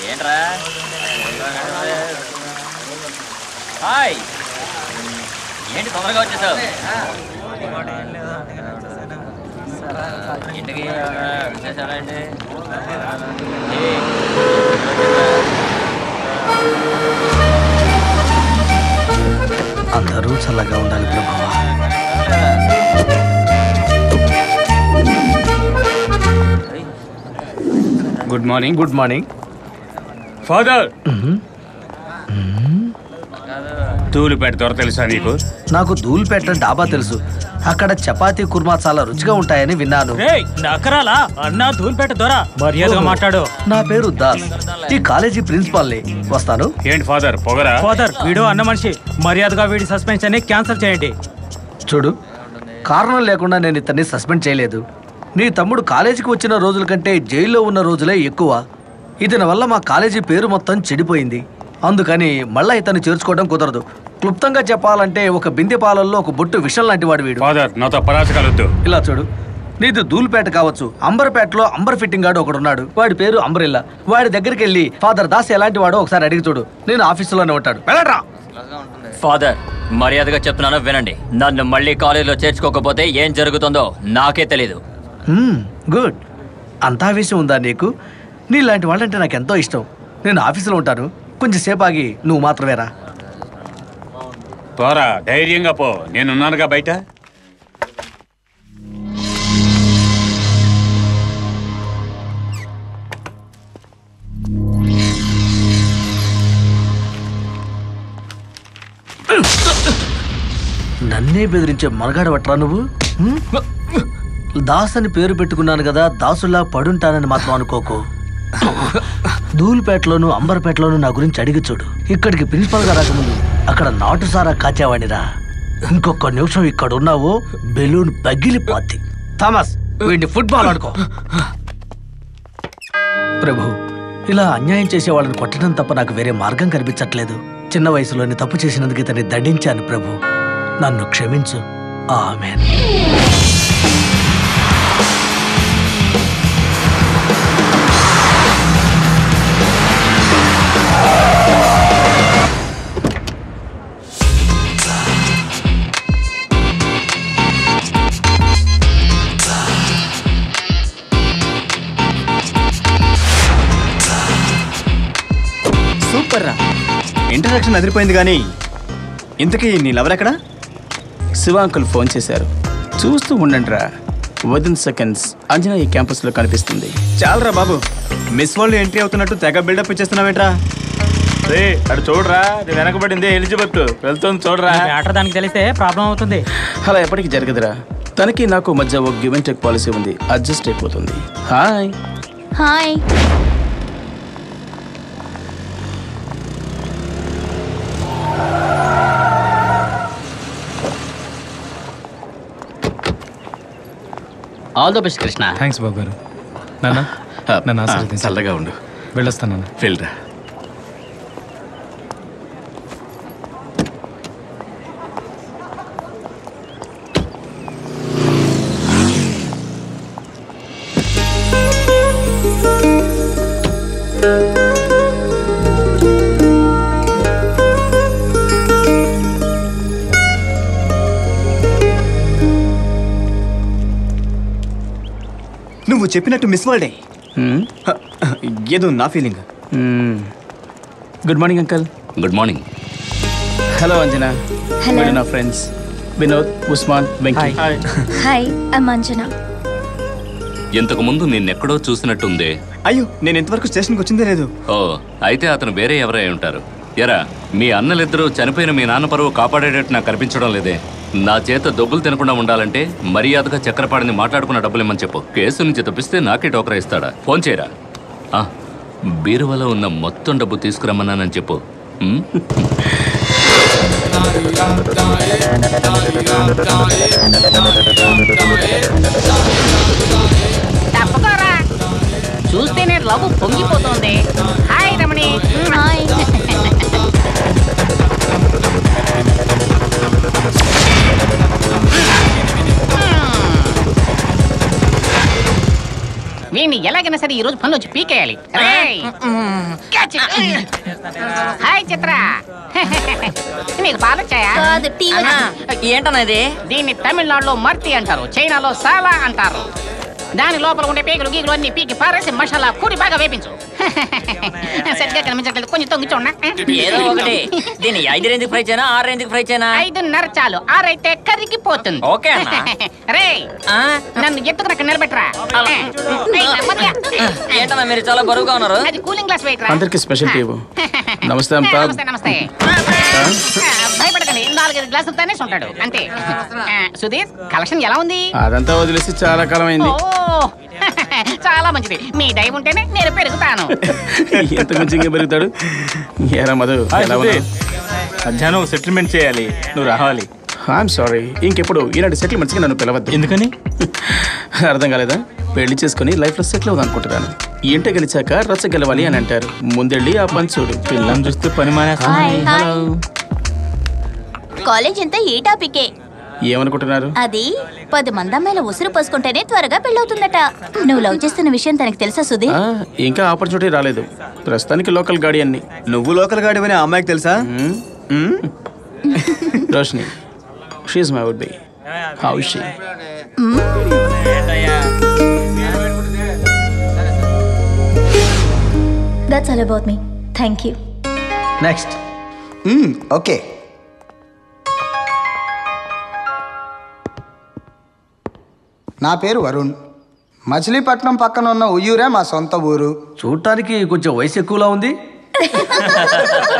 ఏంట్రా హాయ్ ఏంటి తొందరగా వచ్చేసావు ఇంటికి విశేషాలు ఏంటి అందరూ చల్లగా ఉండాలి ప్రభువా. Good morning. Good morning father. Dhulipet దొర తెలుసా నీకు? నాకు ధూళిపేట డాబా తెలుసు. అక్కడ చపాతీ కుర్మా చాలా రుచిగా ఉంటాయని విన్నాను. నకరాలా అన్నా ధూళిపేట దొర మర్యాదగా మాట్లాడు. నా పేరు దాస్, ఈ కాలేజీ ప్రిన్సిపాల్ ని. వస్తాను. ఏంటి ఫాదర్ పొగరా? ఫాదర్ వీడు అన్న మనిషి, మర్యాదగా వీడి సస్పెన్షన్ ని క్యాన్సిల్ చేయండి. చూడు, కారణం లేకుండా నేను ఇతన్ని సస్పెండ్ చేయలేదు. నీ తమ్ముడు కాలేజీకి వచ్చిన రోజుల కంటే జైల్లో ఉన్న రోజులే ఎక్కువ. ఇతని వల్ల మా కాలేజీ పేరు మొత్తం చెడిపోయింది. అందుకని మళ్ళా ఇతన్ని చేర్చుకోవడం కుదరదు. క్లుప్తంగా చెప్పాలంటే ఒక బిందె పాలల్లో ఒక బొట్టు విషం లాంటి వాడు వీడు. ఫాదర్ నాతో పరాచకాలొద్దు. ఇలా చూడు, నీది ధూళిపేట కావచ్చు, అంబర్పేటలో అంబర్ ఫిట్టింగ్ గాడు ఒకడున్నాడు. వాడి పేరు అంబరిల్లా. వాడి దగ్గరికి వెళ్ళి ఫాదర్ దాస్ ఎలాంటి వాడో ఒకసారి అడిగి చూడు. నేను ఆఫీసులోనే ఉంటాడు. వెళ్ళరా. ఫాదర్ మర్యాదగా చెప్తున్నాను వినండి. నన్ను మళ్ళీ కాలేజీలో చేర్చుకోకపోతే ఏం జరుగుతుందో నాకే తెలీదు. గుడ్. అంతా విషయం ఉందా నీకు? నీలాంటి వాళ్ళంటే నాకు ఎంతో ఇష్టం. నేను ఆఫీసులో ఉంటాను, కొంచెం సేపు ఆగి నువ్వు మాత్రమే రా. పోరా, ధైర్యంగా పో, నేనున్నానుగా బయట. నన్నే బెదిరించే మనగాడవట్రా నువ్వు. దాస్ అని పేరు పెట్టుకున్నాను కదా, దాసులా పడుంటానని మాత్రం అనుకోకు. ధూళిపేటలోను అంబర్పేటలోను నా గురించి అడిగి చూడు. ఇక్కడికి ప్రిన్సిపల్ గా రాకముందు అక్కడ నాటుసారా కాచేవాడిరా. ఇంకొక నిమిషం ఇక్కడ ఉన్నావు, బెలూన్ పగిలిపోద్ది. థామస్, వీడిని ఫుట్బాల్ ఆడుకో. ప్రభు, ఇలా అన్యాయం చేసే వాళ్ళని కొట్టడం తప్ప నాకు వేరే మార్గం కనిపించట్లేదు. చిన్న వయసులోని తప్పు చేసినందుకు ఇతన్ని దండించాను ప్రభు, నన్ను క్షమించు. ఆమేన్. సూపర్ రా, ఇంట్రడక్షన్ అదిరిపోయింది. కానీ ఇంతకీ నీ లవర్ ఎక్కడా? శివ అంకుల్ ఫోన్ చేశారు. చూస్తూ ఉండండి రా, విదిన్ సెకండ్స్ అంజనా ఈ క్యాంపస్లో కనిపిస్తుంది. చాలరా బాబు, మిస్ వరల్డ్ ఎంట్రీ అవుతున్నట్టు తెగ బిల్డప్ ఇచ్చేస్తున్నావేంట్రా? రే అటు చూడరా, నేను వెనకబడింది ఎలిజబెత్ వెళ్తుంది చూడరా. మ్యాటర్ దానికి తెలిస్తే ప్రాబ్లం అవుతుంది. అలా ఎప్పటికీ జరగదురా. తనకి నాకు మధ్య ఒక గివ్ అండ్ టేక్ పాలసీ ఉంది, అడ్జస్ట్ అయిపోతుంది. Hi hi. All the best Krishna. Thanks బాబు గారు. నాన్న నన్ను ఆశీర్వదించు. చల్లగా ఉండు. వెళ్ళొస్తాను. వెళ్ళరా. నువ్వు చెప్పినట్టు మిస్ వరల్డే ఏదో నా feeling. Good morning uncle. Good morning. Hello Anjana. Hello. నా friends Vinod, Usman, Venky. Hi, I'm Anjana. ఇంతకు ముందు నిన్నెక్కడో చూసినట్టుంది. అయ్యో, నేను ఇంతవరకు స్టేషన్కి వచ్చిందే లేదు. ఓ, అయితే అతను వేరే ఎవరై ఉంటారు. ఎరా, మీ అన్నలిద్దరూ చనిపోయిన మీ నాన్న పరువు కాపాడేటట్టు నాకు కనిపించడం లేదే. నా చేత డబ్బులు తినకుండా ఉండాలంటే మర్యాదగా చక్రపాడిని మాట్లాడుకున్న డబ్బులు ఇమ్మని చెప్పు. కేసు నుంచి తప్పిస్తే నాకే టోకరా ఇస్తాడా? ఫోన్ చేయరా. బీరువాలో ఉన్న మొత్తం డబ్బు తీసుకురమ్మన్నానని చెప్పు. తప్పకోరా, చూస్తేనే లవ్ పొంగిపోతుంది. హాయ్ రమణి. హాయ్. వీడిని ఎలాగైనా సరే ఈ రోజు పనులు వచ్చి పీకేయాలి. Catch it. హాయ్ చిత్ర, నీకు పాలొచ్చాయా? ఏంటన్నా ఇది? దీన్ని తమిళనాడులో మర్తి అంటారు, చైనాలో సాలా అంటారు. దాని లోపల ఉండే పేగులు గీగులు అన్ని పీకి పారేసి మసాలా కూడి బాగా వేపించు. సరిగ్గా కనిపించట్లేదు, కొంచెం తొంగి చూడనా? ఏదో ఒకటి. దీన్ని 5 రేంజ్కి ఫ్రై చేయనా 6 రేంజ్కి ఫ్రై చేయనా? 5:30 చాలు, 6 అయితే కరిగిపోతుంది. ఓకే అన్న. రే నన్ను ఎత్తుకునక్క నిలబెట్టరా. ఏంటన్నా మీరు చాలా బరువుగా ఉన్నారు? అది కూలింగ్ గ్లాస్ వెయిట్ రా. అందరికి స్పెషల్ టీవు. నమస్తే నమస్తే నమస్తే. భయపడకండి, 4-5 గ్లాసులు తానేసి ఉంటాడు అంతే. సుధీర్, కలెక్షన్ ఎలా ఉంది? అదంతా వదిలేసి చాలా కాలం అయింది. చాలా మంచిది, మీ దయ ఉంటేనే నేను పెరుగుతాను. ఎంత కొంచెంగా పెరుగుతాడు. ఏరా మధు, ఎలా ఉన్నావు? మధ్యాహ్నం సెటిల్మెంట్ చేయాలి, నువ్వు రావాలి. ఐఎమ్ సారీ, ఇంకెప్పుడు ఇలాంటి సెటిల్మెంట్స్కి నన్ను పిలవద్దు. ఎందుకని? అర్థం కాలేదా? పెళ్లి చేసుకుని లైఫ్లో సెటిల్ అవుదాం అనుకుంటున్నాను. ఇంట గెలిచాక రచ్చ గెలవాలి అని అంటారు. ముందెళ్ళి ఆ పని చూడు. పిల్లని చూస్తే పని మానేస్తా. కాలేజ్ అంతా ఈ టాపికే. ఏమనుకుంటున్నారు? అది 10 మంది అమ్మాయిల ఉసురు పోసుకుంటేనే త్వరగా పెళ్ళవుతుందట. నువ్వు లవ్ చేస్తున్న విషయం తనకి తెలుసా సుధీ? ఇంకా ఆపర్చునిటీ రాలేదు. ప్రస్తుతానికి లోకల్ గాడి అన్ని. నువ్వు లోకల్ గాడి అని ఆ అమ్మాయికి తెలుసా? Roshini, she my would be. How is she? That's all about me. Thank you. Next. Okay. నా పేరు వరుణ్. మచిలీపట్నం పక్కన ఉన్న ఉయ్యూరే మా సొంత ఊరు. చూడటానికి కొంచెం వయసు ఎక్కువలా ఉంది.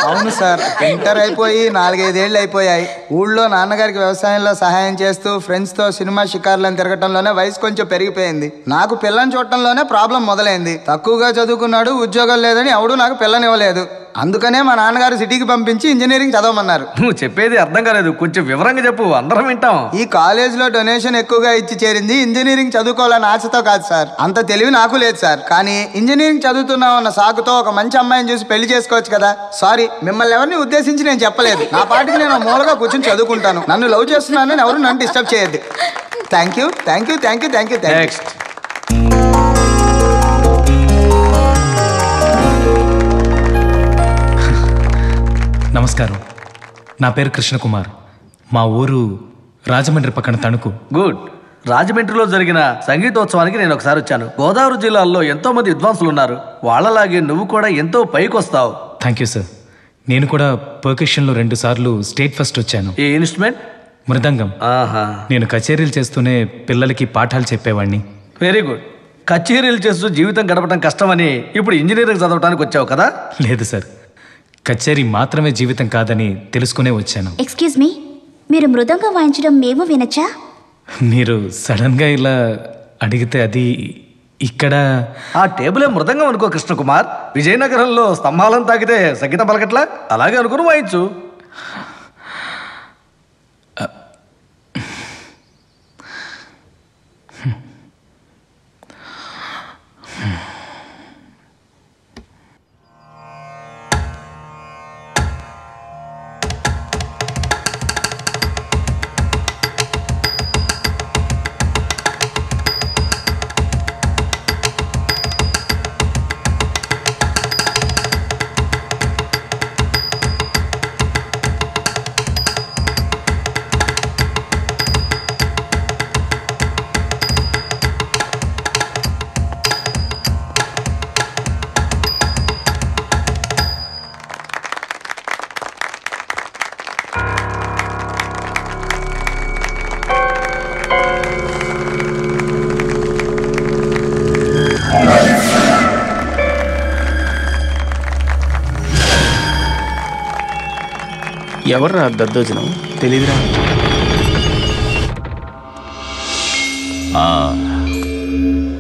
అవును సార్, ఇంటర్ అయిపోయి 4-5 ఏళ్ళు అయిపోయాయి. ఊళ్ళో నాన్నగారికి వ్యవసాయంలో సహాయం చేస్తూ ఫ్రెండ్స్తో సినిమా షికార్లను తిరగటంలోనే వయసు కొంచెం పెరిగిపోయింది. నాకు పిల్లని చూడటంలోనే ప్రాబ్లం మొదలైంది. తక్కువగా చదువుకున్నాడు, ఉద్యోగం లేదని ఎవడూ నాకు పిల్లనివ్వలేదు. అందుకనే మా నాన్నగారు సిటీకి పంపించి ఇంజనీరింగ్ చదవమన్నారు. నువ్వు చెప్పేది అర్థం కాలేదు, కొంచెం వివరంగా చెప్పు, అందరం వింటాం. ఈ కాలేజ్లో డొనేషన్ ఎక్కువగా ఇచ్చి చేరింది ఇంజనీరింగ్ చదువుకోవాలని ఆశతో కాదు సార్. అంత తెలివి నాకు లేదు సార్. కానీ ఇంజనీరింగ్ చదువుతున్నామన్న సాకుతో ఒక మంచి అమ్మాయిని చూసి పెళ్లి చేసుకోవచ్చు కదా. సారీ, మిమ్మల్ని ఎవరిని ఉద్దేశించి నేను చెప్పలేదు. నా పాటికి నేను మూలగా కూర్చొని చదువుకుంటాను. నన్ను లవ్ చేస్తున్నానని ఎవరు నన్ను డిస్టర్బ్ చేయొద్దు. Thank you, thank you, thank you, thank you, thank you. నమస్కారం, నా పేరు కృష్ణకుమార్. మా ఊరు రాజమండ్రి పక్కన తణుకు. గుడ్. రాజమండ్రిలో జరిగిన సంగీతోత్సవానికి నేను ఒకసారి వచ్చాను. గోదావరి జిల్లాలో ఎంతో మంది విద్వాంసులు ఉన్నారు. వాళ్ళలాగే నువ్వు కూడా ఎంతో పైకి వస్తావు. Thank you sir. నేను కూడా పర్కషన్లో 2 సార్లు స్టేట్ ఫస్ట్ వచ్చాను. ఏ ఇన్స్ట్రుమెంట్? మృదంగం. నేను కచేరీలు చేస్తూనే పిల్లలకి పాఠాలు చెప్పేవాడిని. Very good. కచేరీలు చేస్తూ జీవితం గడపడం కష్టమని ఇప్పుడు ఇంజనీరింగ్ చదవడానికి వచ్చావు కదా? లేదు సార్, కచేరీ మాత్రమే జీవితం కాదని తెలుసుకునే వచ్చాను. ఎక్స్క్యూజ్ మీ, మీరు మృదంగం వాయించడం మేము వినొచ్చా? మీరు సడన్గా ఇలా అడిగితే అది ఇక్కడ ఆ టేబులే మృదంగం అనుకో కృష్ణకుమార్. విజయనగరంలో స్తంభాలను తాకితే సంగీతం పలకట్లా, అలాగే అనుకుని వాయించు. ఎవర్రా దద్దోజనం? తెలీదురా.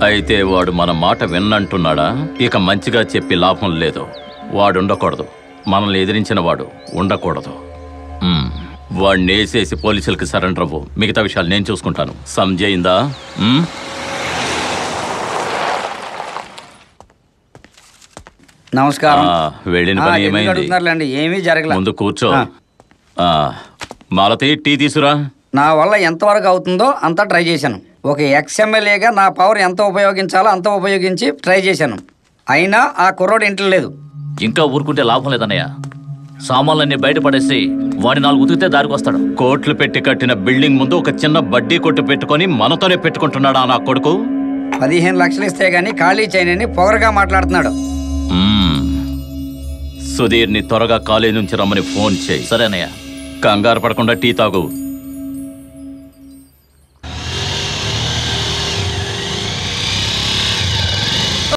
అయితే వాడు మన మాట విన్నంటున్నాడా? ఇక మంచిగా చెప్పి లాభం లేదు. వాడు ఉండకూడదు, మనల్ని ఎదిరించిన వాడు ఉండకూడదు. వాడిని వేసేసి పోలీసులకి సరెండర్ అవ్వు. మిగతా విషయాలు నేను చూసుకుంటాను. సంజయిందా? నమస్కారం. వెళ్ళిన పని ఏమైంది? ఏమీ జరగలేదు. ముందు కూర్చో. మాలతి, టీ తీసురా. నా వల్ల ఎంతవరకు అవుతుందో అంతా ట్రై చేశాను. ఒక ఎక్స్ఎమ్మెల్యేగా నా పవర్ ఎంత ఉపయోగించాలో అంత ఉపయోగించి ట్రై చేశాను. అయినా ఆ కుర్రోడు ఇంట్లో లేదు. ఇంకా ఊరుకుంటే లాభం లేదన్నయ్య. సామాన్లన్నీ బయటపడేసి వాడి 4 ఉతికితే దారికి వస్తాడు. కోట్లు పెట్టి కట్టిన బిల్డింగ్ ముందు ఒక చిన్న బడ్డీ కొట్టు పెట్టుకొని మనతోనే పెట్టుకుంటున్నాడా నా కొడుకు? 15 లక్షలు ఇస్తే గానీ ఖాళీ చేయనని పొగరగా మాట్లాడుతున్నాడు. సుధీర్ని త్వరగా కాలేజ్ నుంచి రమ్మని ఫోన్ చేయి. సరే అన్నయ్య. కంగారు పడకుండా టీ తాగు.